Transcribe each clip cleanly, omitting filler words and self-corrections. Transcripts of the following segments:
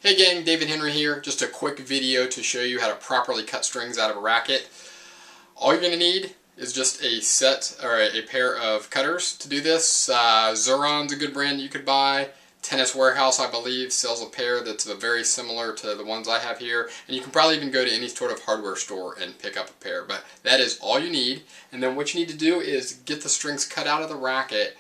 Hey gang, David Henry here. Just a quick video to show you how to properly cut strings out of a racket. All you're going to need is just a set or a pair of cutters to do this. Xuron's a good brand you could buy. Tennis Warehouse, I believe, sells a pair that's very similar to the ones I have here. And you can probably even go to any sort of hardware store and pick up a pair. But that is all you need. And then what you need to do is get the strings cut out of the racket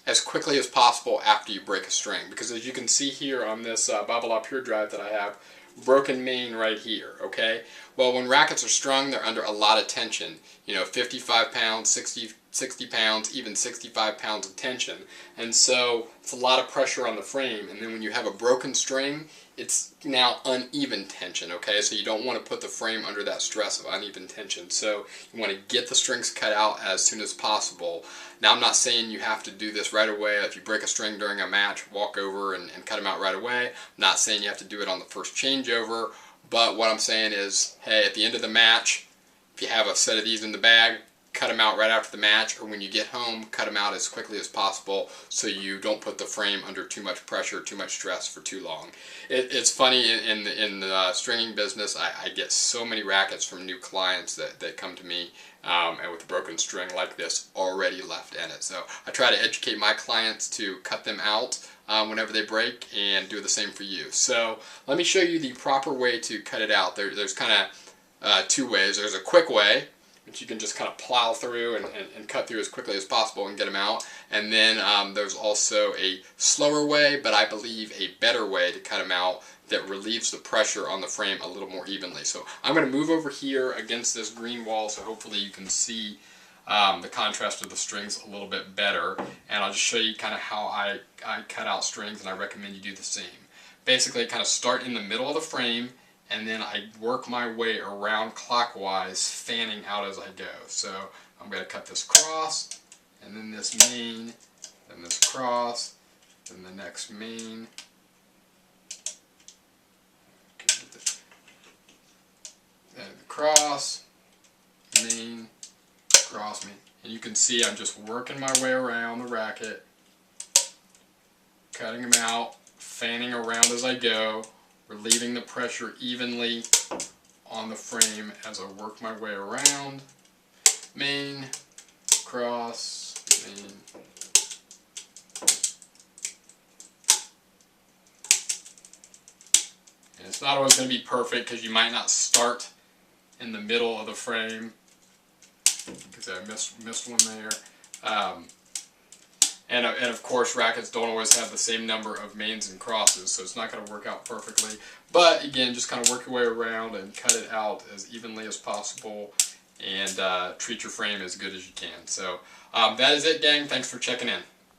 as quickly as possible after you break a string, because as you can see here on this Babolat Pure Drive that I have, broken main right here, okay? Well, when rackets are strung, they're under a lot of tension, 55 pounds, 60 pounds, even 65 pounds of tension, and so it's a lot of pressure on the frame, and then when you have a broken string, it's now uneven tension, okay? So you don't want to put the frame under that stress of uneven tension. So you want to get the strings cut out as soon as possible. Now, I'm not saying you have to do this right away. If you break a string during a match, walk over and cut them out right away. I'm not saying you have to do it on the first changeover, but what I'm saying is, hey, at the end of the match, if you have a set of these in the bag, cut them out right after the match, or when you get home, cut them out as quickly as possible so you don't put the frame under too much pressure, too much stress for too long. It's funny, in the stringing business, I get so many rackets from new clients that come to me and with a broken string like this already left in it. So I try to educate my clients to cut them out whenever they break and do the same for you. So let me show you the proper way to cut it out. There's kind of two ways. There's a quick way, which you can just kind of plow through and cut through as quickly as possible and get them out. And then there's also a slower way, but I believe a better way to cut them out that relieves the pressure on the frame a little more evenly. So I'm going to move over here against this green wall so hopefully you can see the contrast of the strings a little bit better. And I'll just show you kind of how I cut out strings, and I recommend you do the same. Basically, kind of start in the middle of the frame, and then I work my way around clockwise, fanning out as I go. So I'm going to cut this cross, and then this main, then this cross, then the next main. Then the cross, main, cross, main. And you can see I'm just working my way around the racket, cutting them out, fanning around as I go, relieving the pressure evenly on the frame as I work my way around. Main, cross, main. And it's not always going to be perfect because you might not start in the middle of the frame, because I missed one there. And of course, rackets don't always have the same number of mains and crosses, so it's not going to work out perfectly. But again, just kind of work your way around and cut it out as evenly as possible, and treat your frame as good as you can. So that is it, gang. Thanks for checking in.